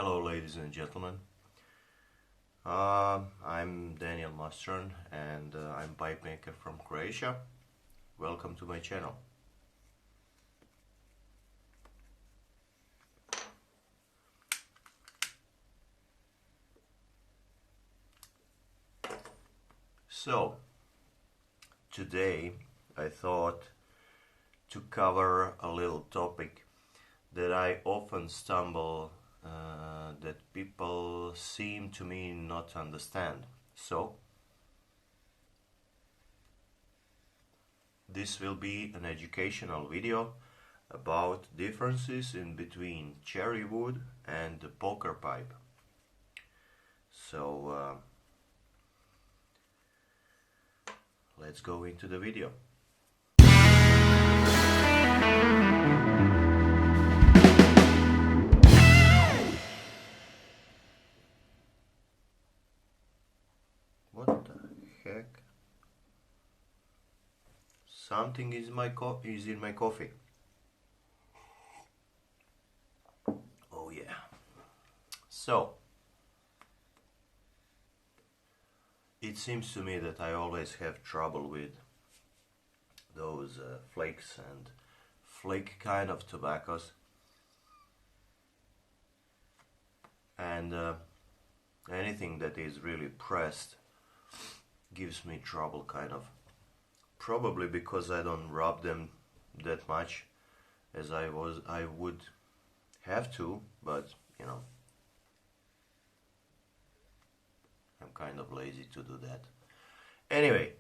Hello ladies and gentlemen, I'm Daniel Mustran and I'm pipe maker from Croatia. Welcome to my channel. So, today I thought to cover a little topic that I often stumble that people seem to me not understand. So, this will be an educational video about differences in between cherrywood and the poker pipe. So, let's go into the video. What the heck? Something is in my coffee. Oh yeah. So, it seems to me that I always have trouble with those flakes and flake kind of tobaccos, and anything that is really pressed gives me trouble, kind of. Probably because I don't rub them that much as I would have to, but you know, I'm kind of lazy to do that. Anyway,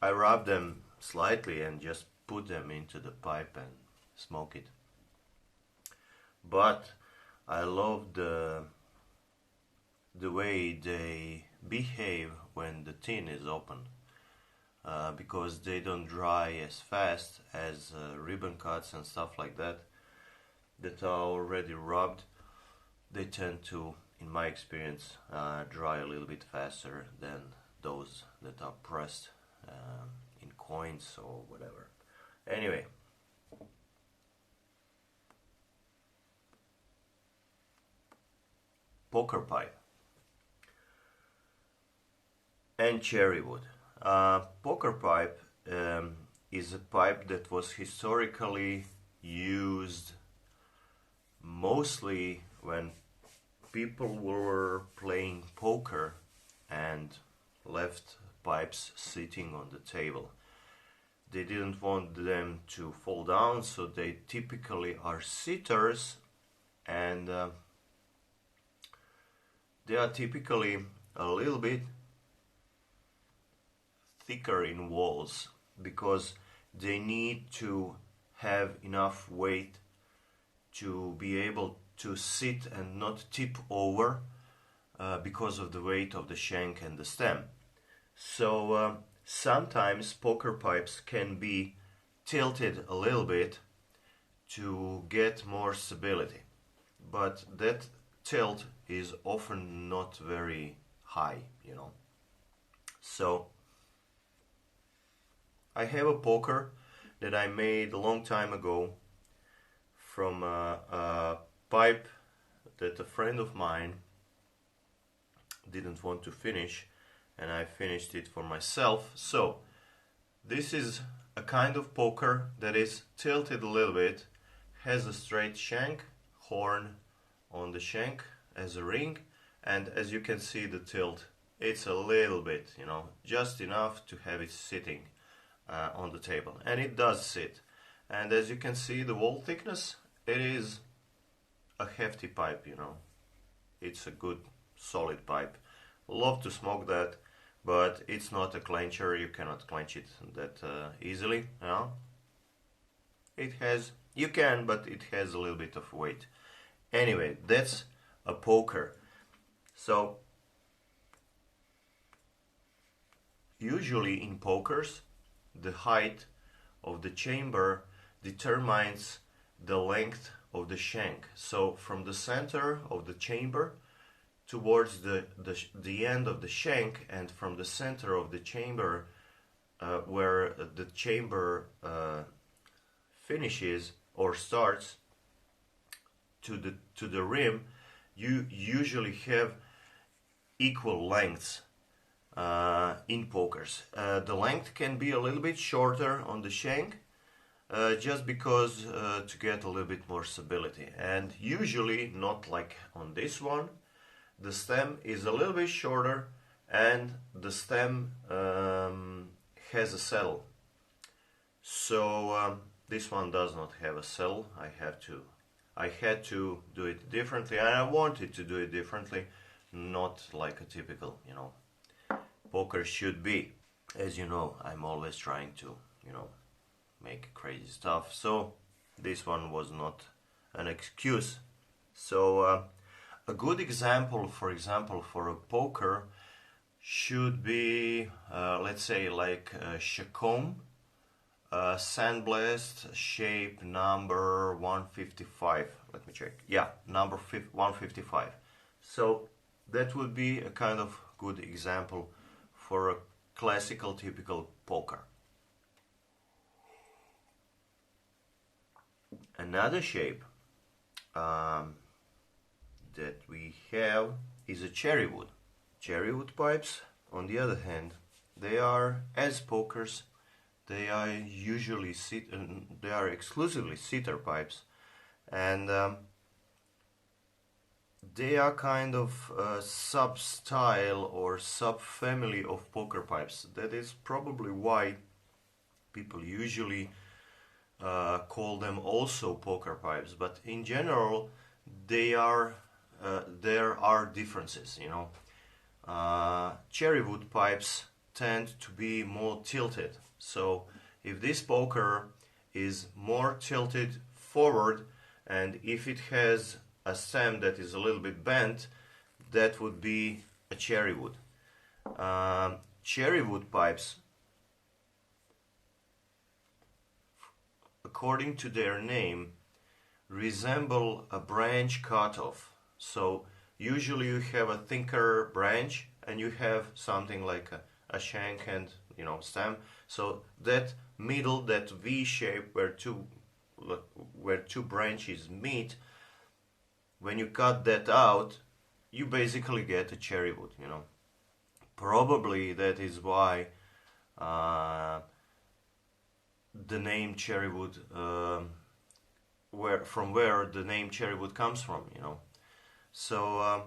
I rub them slightly and just put them into the pipe and smoke it. But I love the way they behave when the tin is open, because they don't dry as fast as ribbon cuts and stuff like that are already rubbed. They tend to, in my experience, dry a little bit faster than those that are pressed in coins or whatever. Anyway, poker pipe and cherrywood. Poker pipe is a pipe that was historically used mostly when people were playing poker and left pipes sitting on the table. They didn't want them to fall down, so they typically are sitters, and they are typically a little bit thicker in walls because they need to have enough weight to be able to sit and not tip over because of the weight of the shank and the stem. So sometimes poker pipes can be tilted a little bit to get more stability, but that tilt is often not very high, you know. So I have a poker that I made a long time ago from a pipe that a friend of mine didn't want to finish, and I finished it for myself. So this is a kind of poker that is tilted a little bit, has a straight shank, horn on the shank as a ring, and as you can see, the tilt, it's a little bit, you know, just enough to have it sitting on the table, and it does sit. And as you can see, the wall thickness, it is a hefty pipe, you know. It's a good solid pipe. Love to smoke that, but it's not a clencher. You cannot clench it that easily, you know. It has, you can, but it has a little bit of weight. Anyway, that's a poker. So usually in pokers, the height of the chamber determines the length of the shank. So from the center of the chamber towards the end of the shank, and from the center of the chamber where the chamber finishes or starts to the rim, you usually have equal lengths in pokers. The length can be a little bit shorter on the shank, just because to get a little bit more stability, and usually not like on this one. The stem is a little bit shorter and the stem has a saddle. So this one does not have a saddle. I had to do it differently, and I wanted to do it differently, not like a typical, poker should be. As you know, I'm always trying to, make crazy stuff, so this one was not an excuse. So a good example, for example, for a poker should be, let's say, like a Chacombe Sandblast shape number 155. Let me check. Yeah, number 155. So that would be a kind of good example for a classical, typical poker. Another shape that we have is a Cherrywood. Cherrywood pipes, on the other hand, they are, as pokers, they are usually they are exclusively sitter pipes, and they are kind of a sub-style or sub-family of poker pipes. That is probably why people usually call them also poker pipes. But in general, there are differences. Cherrywood pipes tend to be more tilted. So if this poker is more tilted forward, and if it has a stem that is a little bit bent, that would be a Cherrywood. Cherrywood pipes, according to their name, resemble a branch cutoff. So usually you have a thicker branch and you have something like a shank and stem. So that middle, that V shape where two branches meet, when you cut that out, you basically get a Cherrywood. Probably that is why the name Cherrywood, from where the name Cherrywood comes from. So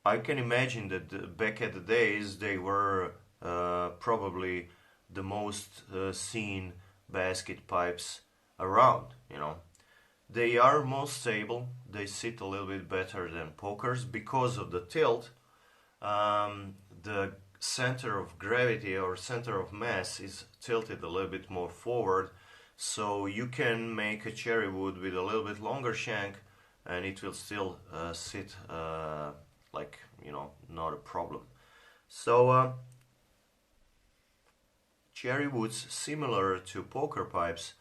I can imagine that back at the days they were probably the most seen basket pipes around. They are more stable, they sit a little bit better than pokers because of the tilt. The center of gravity or center of mass is tilted a little bit more forward, so you can make a Cherrywood with a little bit longer shank and it will still sit like, not a problem. So Cherrywoods, similar to poker pipes,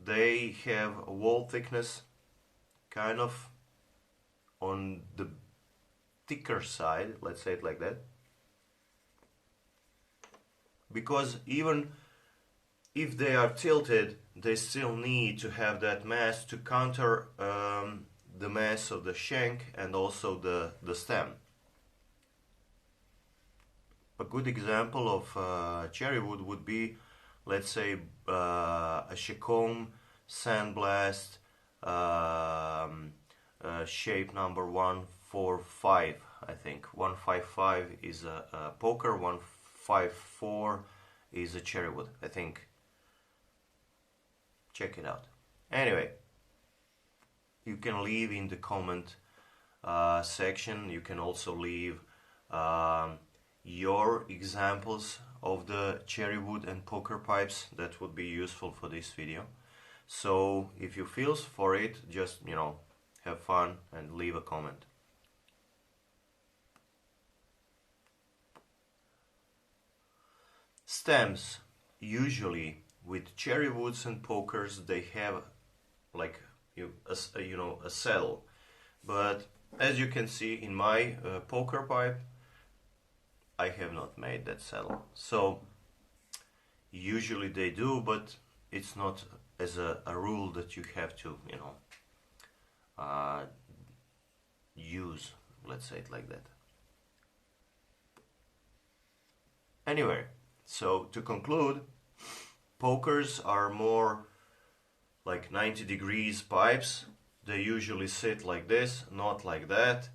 they have a wall thickness kind of on the thicker side, let's say it like that, because even if they are tilted, they still need to have that mass to counter the mass of the shank and also the stem. A good example of Cherrywood would be, let's say, a Chacombe Sandblast shape number 145, I think. 155 is a poker, 154 is a Cherrywood, I think. Check it out. Anyway, you can leave in the comment section, you can also leave your examples of the Cherrywood and poker pipes. That would be useful for this video. So if you feel for it, just have fun and leave a comment. Stems, usually with Cherrywoods and pokers, they have like a saddle, but as you can see in my poker pipe, I have not made that saddle. So usually they do, but it's not as a rule that you have to use, let's say it like that. Anyway, so to conclude, pokers are more like 90 degrees pipes. They usually sit like this, not like that,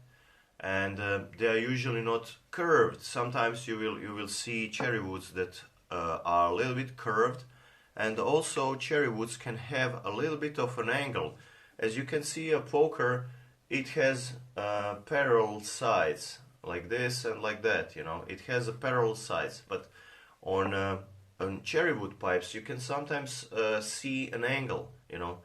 and they are usually not curved. Sometimes you will see cherrywoods that are a little bit curved, and also cherrywoods can have a little bit of an angle. As you can see, a poker, it has parallel sides like this and like that, you know, it has a parallel sides, but on cherrywood pipes you can sometimes see an angle, you know,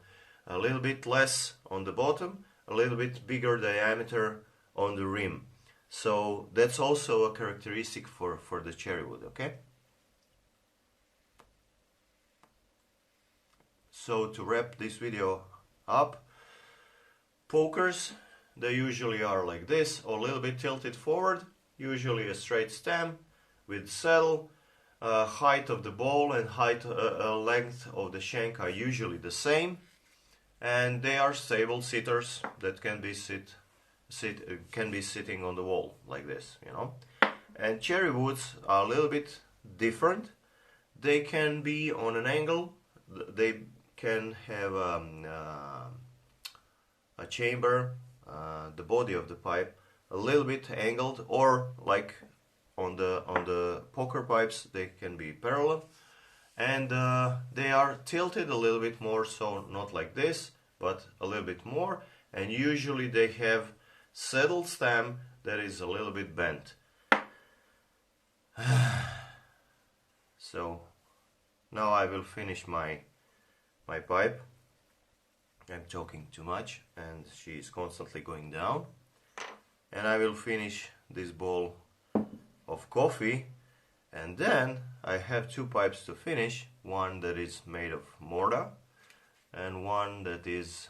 a little bit less on the bottom, a little bit bigger diameter on the rim. So that's also a characteristic for the cherrywood, okay? So to wrap this video up, pokers, they usually are like this, or a little bit tilted forward, usually a straight stem with saddle. Height of the ball and length of the shank are usually the same, and they are stable sitters that can be sitting on the wall like this, you know. And cherrywoods are a little bit different. They can be on an angle. They can have a chamber, the body of the pipe a little bit angled, or like on the poker pipes they can be parallel, and they are tilted a little bit more, so not like this but a little bit more, and usually they have saddle stem that is a little bit bent. So now I will finish my pipe. I'm talking too much and she is constantly going down, and I will finish this bowl of coffee, and then I have two pipes to finish, one that is made of mortar and one that is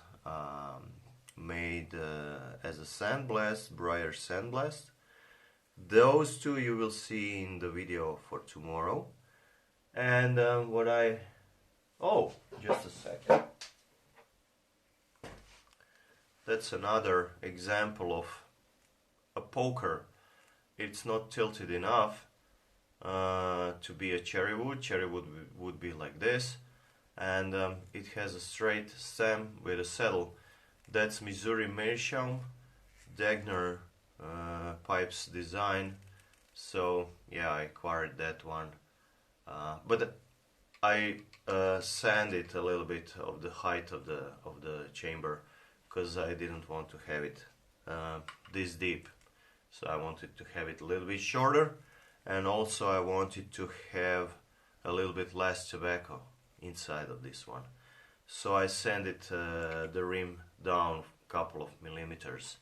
made as a sandblast, briar sandblast. Those two you will see in the video for tomorrow. And just a second. That's another example of a poker. It's not tilted enough to be a cherrywood. Cherrywood would be like this, and it has a straight stem with a saddle. That's Missouri Meerschaum Dagner pipes design. So yeah, I acquired that one, but I sanded a little bit of the height of the chamber because I didn't want to have it this deep. So I wanted to have it a little bit shorter, and also I wanted to have a little bit less tobacco inside of this one. So I sanded the rim down a couple of millimeters,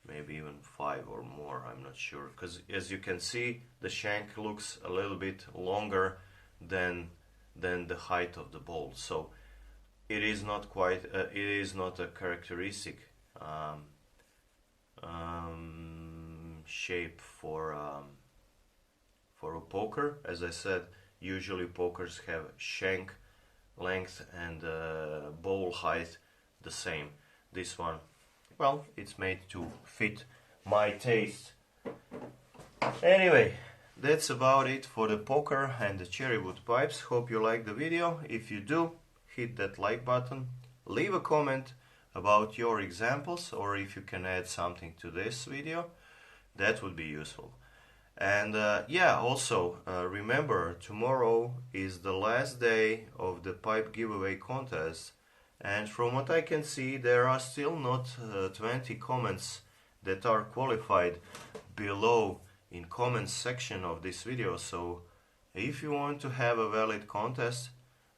maybe even 5 or more, I'm not sure, because as you can see the shank looks a little bit longer than the height of the bowl. So it is not quite it is not a characteristic shape for a poker. As I said, usually pokers have shank length and bowl height the same. This one, well, it's made to fit my taste. Anyway, that's about it for the poker and the cherrywood pipes. Hope you like the video. If you do, hit that like button, leave a comment about your examples, or if you can add something to this video, that would be useful. And yeah, also remember, tomorrow is the last day of the pipe giveaway contest, and from what I can see there are still not 20 comments that are qualified below in comments section of this video. So if you want to have a valid contest,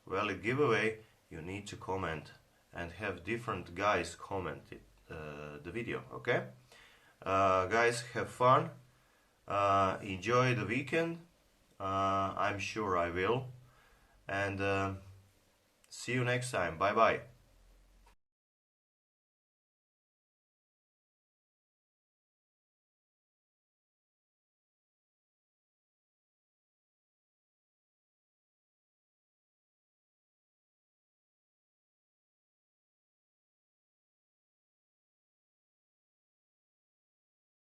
valid giveaway, you need to comment and have different guys comment the video, okay? Guys, have fun, enjoy the weekend, I'm sure I will, and see you next time. Bye bye.